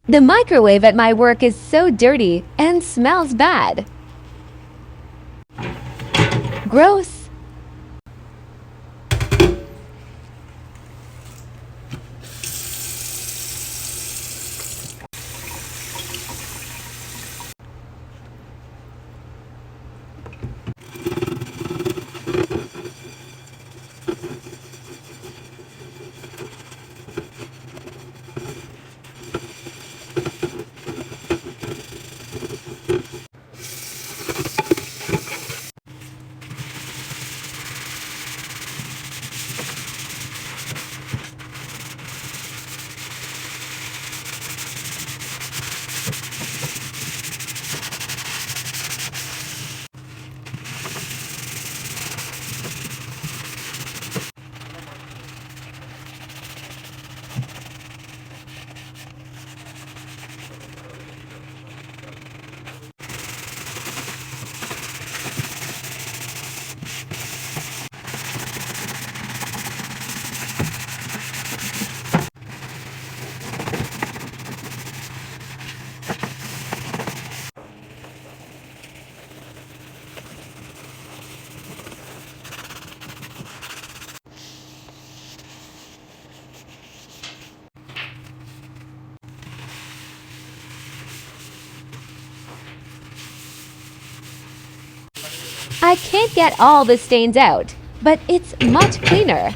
The microwave at my work is so dirty and smells bad. Gross. I can't get all the stains out, but it's much cleaner.